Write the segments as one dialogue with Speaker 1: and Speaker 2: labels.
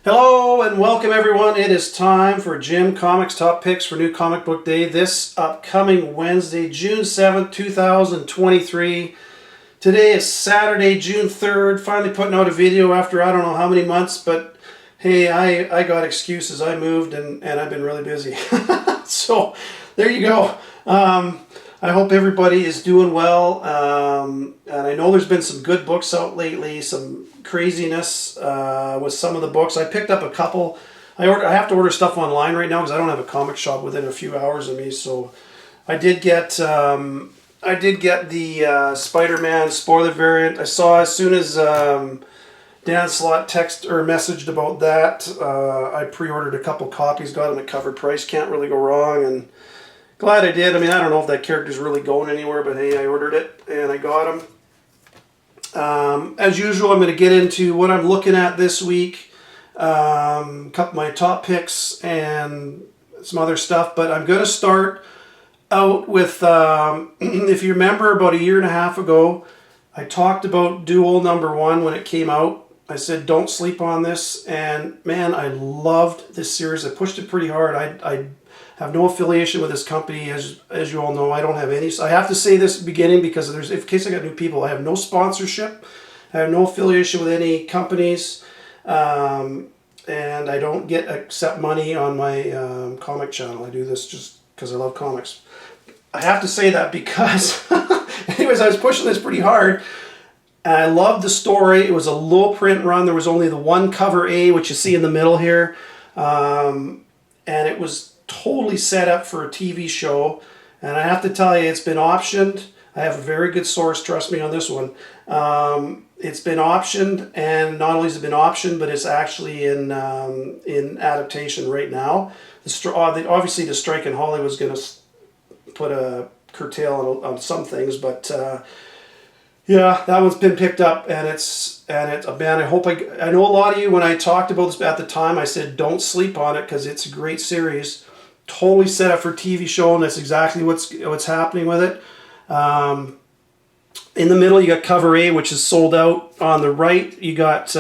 Speaker 1: Hello and welcome everyone. It is time for Jim Comics Top Picks for New Comic Book Day this upcoming Wednesday, June 7th, 2023. Today is Saturday, June 3rd. Finally putting out a video after I don't know how many months, but hey, I got excuses. I moved and I've been really busy. So there you go. I hope everybody is doing well, and I know there's been some good books out lately, some craziness with some of the books. I picked up a couple. I have to order stuff online right now because I don't have a comic shop within a few hours of me, so I did get the Spider-Man spoiler variant. I saw as soon as Dan Slott texted or messaged about that, I pre-ordered a couple copies, got them at cover price, can't really go wrong, and glad I did. I mean, I don't know if that character's really going anywhere, but hey, I ordered it and I got him. As usual, I'm going to get into what I'm looking at this week, couple my top picks and some other stuff, but I'm going to start out with, if you remember about a year and a half ago, I talked about Duel #1 when it came out. I said, don't sleep on this, and man, I loved this series. I pushed it pretty hard. I have no affiliation with this company, as you all know. I don't have any. So I have to say this at the beginning because in case I got new people, I have no sponsorship. I have no affiliation with any companies, and I don't accept money on my comic channel. I do this just because I love comics. I have to say that because, anyways, I was pushing this pretty hard. And I loved the story. It was a low print run. There was only the one cover A, which you see in the middle here. And it was totally set up for a TV show. And I have to tell you, it's been optioned. I have a very good source, trust me on this one. It's been optioned, and not only has it been optioned, but it's actually in adaptation right now. Obviously, the strike in Hollywood was going to put a curtail on some things, but yeah, that one's been picked up, and man, I know a lot of you, when I talked about this at the time, I said don't sleep on it because it's a great series, totally set up for a TV show, and that's exactly what's happening with it. In the middle, you got cover A, which is sold out. On the right, you got,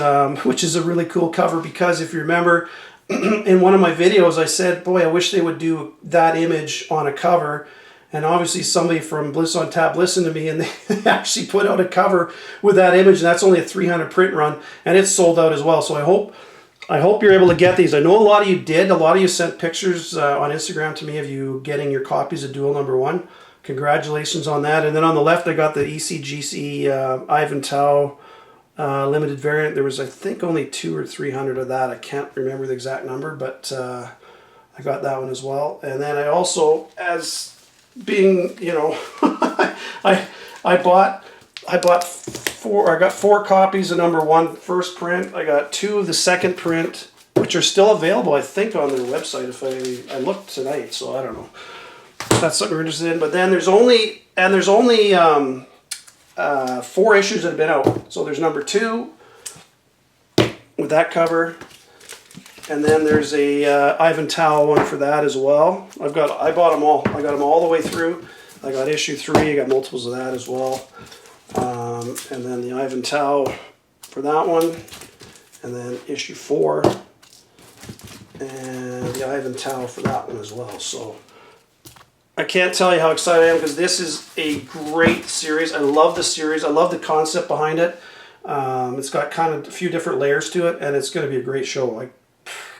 Speaker 1: which is a really cool cover because if you remember, in one of my videos, I said, boy, I wish they would do that image on a cover. And obviously somebody from Bliss on Tap listened to me, and they actually put out a cover with that image, and that's only a 300 print run, and it's sold out as well. So I hope you're able to get these. I know a lot of you did. A lot of you sent pictures on Instagram to me of you getting your copies of Duel #1. Congratulations on that. And then on the left, I got the ECGC Ivan Tao limited variant. There was, I think, only 200 or 300 of that. I can't remember the exact number, but I got that one as well. And then I also, as being, you know, I got 4 copies of #1 first print. I got 2 of the second print, which are still available, I think, on their website. If I looked tonight, so I don't know. That's something we're interested in. But then there's only 4 issues that have been out. So there's #2 with that cover. And then there's a Ivan Tao one for that as well. I bought them all. I got them all the way through. I got issue 3. I got multiples of that as well. And then the Ivan Tao for that one. And then issue 4. And the Ivan Tao for that one as well. So I can't tell you how excited I am because this is a great series. I love the series. I love the concept behind it. It's got kind of a few different layers to it, and it's going to be a great show. I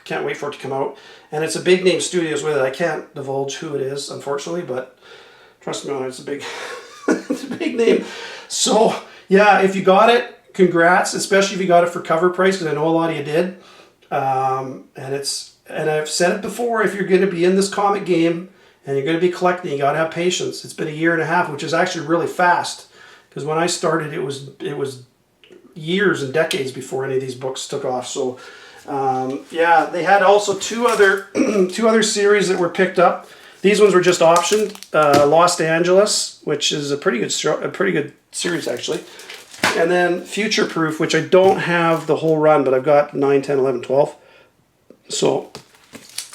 Speaker 1: can't wait for it to come out. And it's a big name studios with it. I can't divulge who it is, unfortunately, but trust me on it, it's a big, it's a big name. So yeah, if you got it, congrats, especially if you got it for cover price, because I know a lot of you did. And I've said it before, if you're going to be in this comic game and you're going to be collecting, you got to have patience. It's been a year and a half, which is actually really fast, because when I started, it was years and decades before any of these books took off. So yeah, they had also two other series that were picked up. These ones were just optioned. Los Angeles, which is a pretty good series actually, and then Future Proof, which I don't have the whole run, but I've got 9, 10, 11, 12. So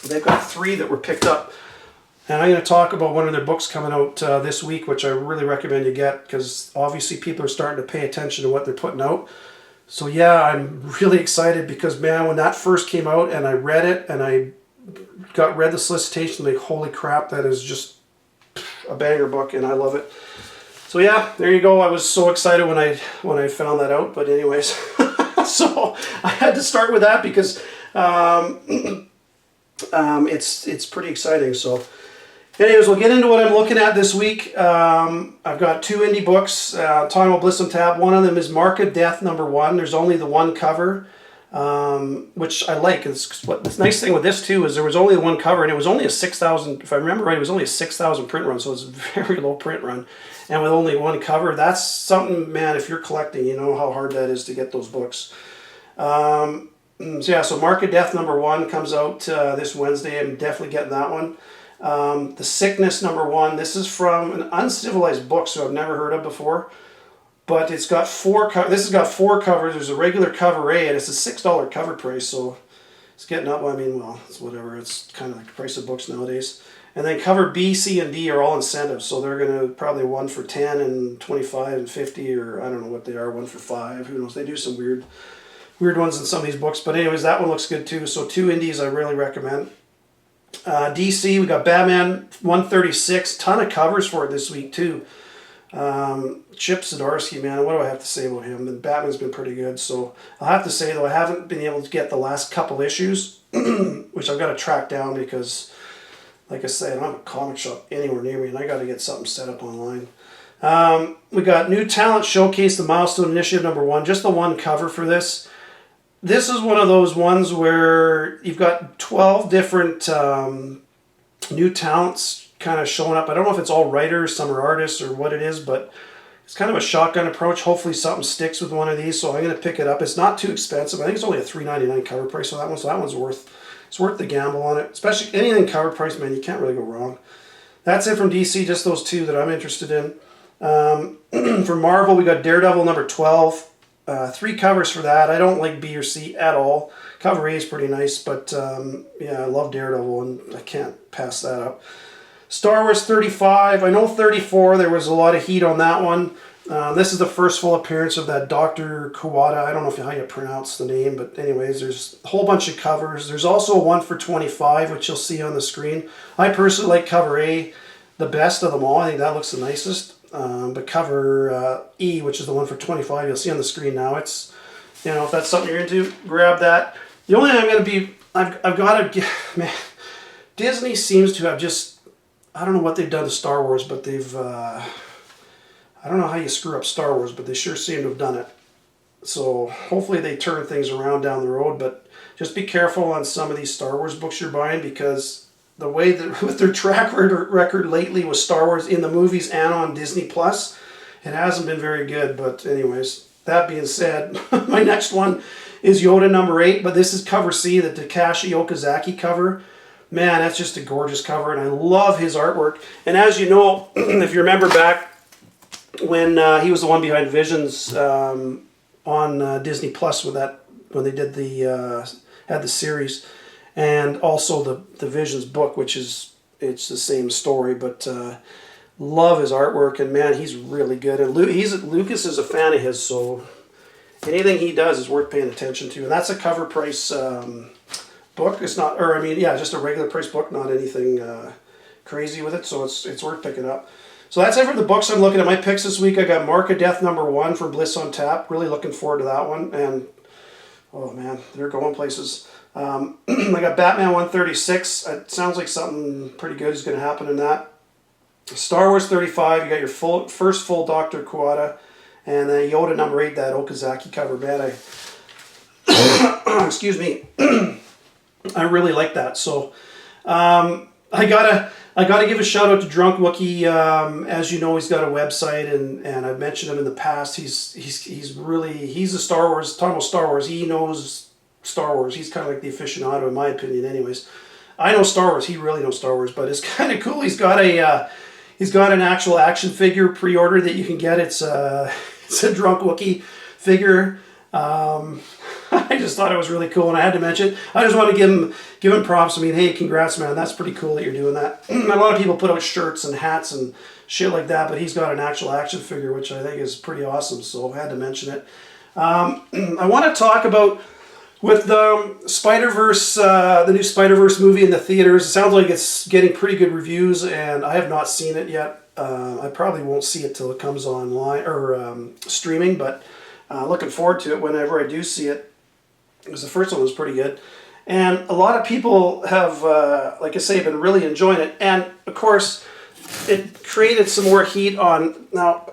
Speaker 1: they've got 3 that were picked up, and I'm going to talk about one of their books coming out this week, which I really recommend you get because obviously people are starting to pay attention to what they're putting out. So yeah, I'm really excited because, man, when that first came out and I read it and I read the solicitation, like, holy crap, that is just a banger book, and I love it. So yeah, there you go. I was so excited when I found that out. But anyways, so I had to start with that because it's pretty exciting. So anyways, we'll get into what I'm looking at this week. I've got 2 indie books, talking about Bliss on Tap. One of them is Mark of Death #1. There's only the one cover, which I like. The nice thing with this too is there was only the one cover, and it was only a 6,000, if I remember right, it was only a 6,000 print run, so it's a very low print run. And with only one cover, that's something, man, if you're collecting, you know how hard that is to get those books. So yeah, so Mark of Death #1 comes out this Wednesday. I'm definitely getting that one. The Sickness #1. This is from an Uncivilized book, so I've never heard of before. But it's got 4 this has got 4 covers. There's a regular cover A, and it's a $6 cover price, so it's getting up. I mean, well, it's whatever. It's kind of like the price of books nowadays. And then cover B, C, and D are all incentives, so they're going to probably 1 for 10 and 25 and 50, or I don't know what they are, 1 for 5. Who knows? They do some weird ones in some of these books. But anyways, that one looks good too. So 2 indies I really recommend. DC, we got Batman 136. Ton of covers for it this week too. Chip Zdarsky, man, what do I have to say about him? And Batman's been pretty good. So I'll have to say, though, I haven't been able to get the last couple issues, which I've got to track down because, like I said, I don't have a comic shop anywhere near me, and I got to get something set up online. We got New Talent Showcase, the Milestone Initiative #1. Just the one cover for this. This is one of those ones where you've got 12 different new talents kind of showing up. I don't know if it's all writers, some are artists, or what it is, but it's kind of a shotgun approach. Hopefully something sticks with one of these, so I'm going to pick it up. It's not too expensive. I think it's only a $3.99 cover price on that one, so that one's worth the gamble on it. Especially anything cover price, man, you can't really go wrong. That's it from DC, just those 2 that I'm interested in. For Marvel, we got Daredevil #12. 3 covers for that. I don't like B or C at all. Cover A is pretty nice, but yeah, I love Daredevil, and I can't pass that up. Star Wars 35. I know 34, there was a lot of heat on that one. This is the first full appearance of that Dr. Kuwata. I don't know how you pronounce the name, but anyways, there's a whole bunch of covers. There's also 1 for 25, which you'll see on the screen. I personally like cover A the best of them all. I think that looks the nicest. But cover E, which is the 1 for 25, you'll see on the screen now. It's, you know, if that's something you're into, grab that. The only thing I'm going to be, I've got to, man, Disney seems to have just, I don't know what they've done to Star Wars, but they've, I don't know how you screw up Star Wars, but they sure seem to have done it. So hopefully they turn things around down the road, but just be careful on some of these Star Wars books you're buying, because the way that with their track record lately with Star Wars in the movies and on Disney Plus, it hasn't been very good. But anyways, that being said, my next one is Yoda #8, but this is cover C, the Takashi Okazaki cover. Man, that's just a gorgeous cover, and I love his artwork. And as you know, if you remember back when he was the one behind Visions on Disney Plus with that, when they did had the series. And also the Visions book, which is, it's the same story, but love his artwork, and man, he's really good. And Lucas is a fan of his, so anything he does is worth paying attention to. And that's a cover price book. It's not, or I mean, yeah, just a regular price book, not anything crazy with it, so it's worth picking up. So that's it for the books I'm looking at. My picks this week, I got Mark of Death #1 from Bliss on Tap. Really looking forward to that one, and oh man, they're going places. I got Batman 136. It sounds like something pretty good is going to happen in that. Star Wars 35. You got your first full Dr. Kuwata, and then Yoda #8. That Okazaki cover, man. Excuse me. I really like that. So I gotta give a shout out to Drunk Wookie. As you know, he's got a website, and I've mentioned him in the past. He's a Star Wars. Talking about Star Wars, he knows Star Wars. He's kind of like the aficionado, in my opinion. Anyways, I know Star Wars. He really knows Star Wars, but it's kind of cool. He's got an actual action figure pre-order that you can get. It's a Drunk Wookie figure. I just thought it was really cool, and I had to mention it. I just want to give him props. I mean, hey, congrats, man. That's pretty cool that you're doing that. A lot of people put out shirts and hats and shit like that, but he's got an actual action figure, which I think is pretty awesome, so I had to mention it. I want to talk about with the SpiderVerse, the new SpiderVerse movie in the theaters. It sounds like it's getting pretty good reviews, and I have not seen it yet. I probably won't see it till it comes online or streaming, but looking forward to it whenever I do see it, because the first one was pretty good. And a lot of people have, like I say, been really enjoying it. And of course, it created some more heat on. Now,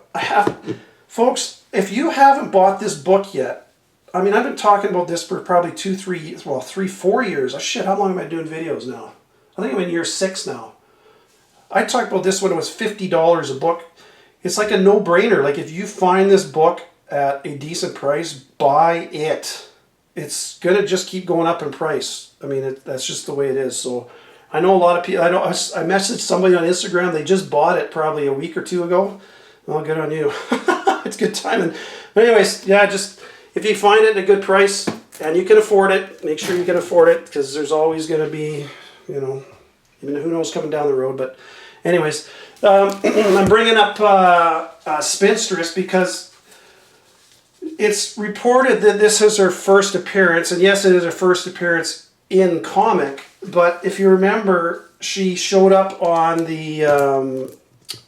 Speaker 1: folks, if you haven't bought this book yet, I mean, I've been talking about this for probably 4 years. Oh, shit, how long am I doing videos now? I think I'm in year 6 now. I talked about this when it was $50 a book. It's like a no-brainer. Like, if you find this book at a decent price, buy it. It's going to just keep going up in price. I mean, that's just the way it is. So I know a lot of people, I messaged somebody on Instagram, they just bought it probably a week or 2 ago. Well, good on you. It's good timing. But anyways, yeah, just if you find it at a good price and you can afford it, make sure you can afford it, because there's always going to be, you know, even who knows coming down the road. But anyways, I'm bringing up Spinstress because it's reported that this is her first appearance, and yes, it is her first appearance in comic, but if you remember, she showed up on the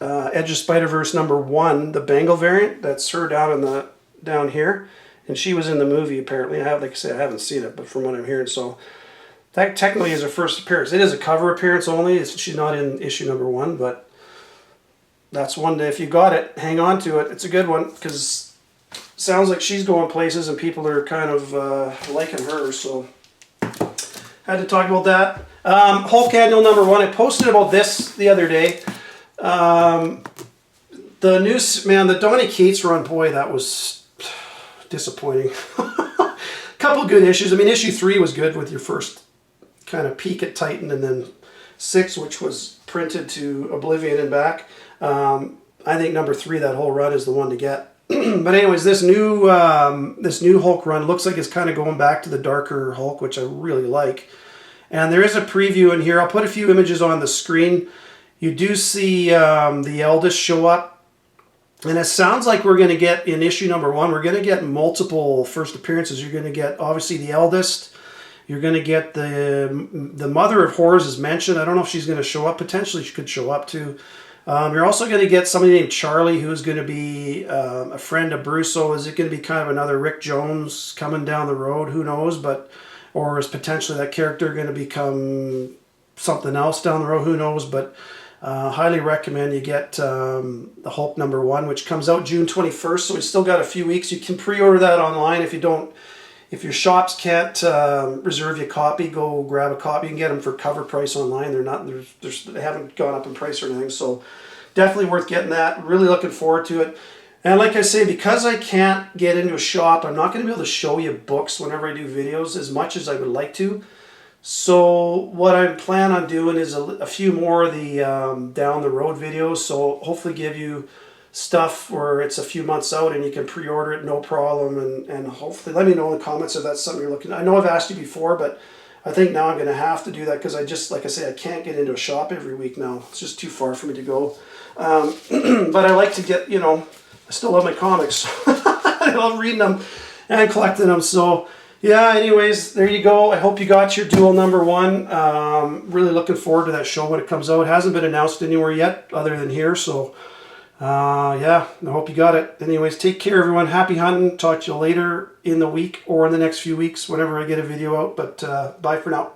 Speaker 1: Edge of Spider-Verse #1, the Bengal variant. That's her down here, and she was in the movie apparently. Like I say, I haven't seen it, but from what I'm hearing, so that technically is her first appearance. It is a cover appearance only. She's not in issue #1, but that's one day, if you got it, hang on to it. It's a good one, because sounds like she's going places and people are kind of liking her, so had to talk about that. Hulk Annual #1, I posted about this the other day. The news, man, the Donny Cates run, boy, that was disappointing. Couple good issues. I mean, issue 3 was good with your first kind of peek at Titan, and then 6, which was printed to Oblivion and back. I think #3, that whole run, is the one to get. But anyways, this new Hulk run looks like it's kind of going back to the darker Hulk, which I really like. And there is a preview in here. I'll put a few images on the screen. You do see the Eldest show up. And it sounds like we're going to get, in issue #1, we're going to get multiple first appearances. You're going to get, obviously, the Eldest. You're going to get the Mother of Horrors is mentioned. I don't know if she's going to show up. Potentially she could show up too. You're also going to get somebody named Charlie, who's going to be a friend of Bruce. So is it going to be kind of another Rick Jones coming down the road? Who knows? Or is potentially that character going to become something else down the road? Who knows? But highly recommend you get the Hulk #1, which comes out June 21st. So we still got a few weeks. You can pre-order that online. If your shops can't reserve you a copy, go grab a copy. You can get them for cover price online. They haven't gone up in price or anything. So definitely worth getting that. Really looking forward to it. And like I say, because I can't get into a shop, I'm not going to be able to show you books whenever I do videos as much as I would like to. So what I plan on doing is a few more of the down the road videos. So hopefully give you stuff where it's a few months out and you can pre-order it no problem, and hopefully let me know in the comments if that's something you're looking at. I know I've asked you before, but I think now I'm going to have to do that, because like I say, I can't get into a shop every week now. It's just too far for me to go. But I like to get, I still love my comics. I love reading them and collecting them. So yeah, anyways, there you go. I hope you got your Duel #1. Really looking forward to that show when it comes out. It hasn't been announced anywhere yet other than here, so yeah, I hope you got it. Anyways, take care, everyone. Happy hunting. Talk to you later in the week or in the next few weeks whenever I get a video out. But bye for now.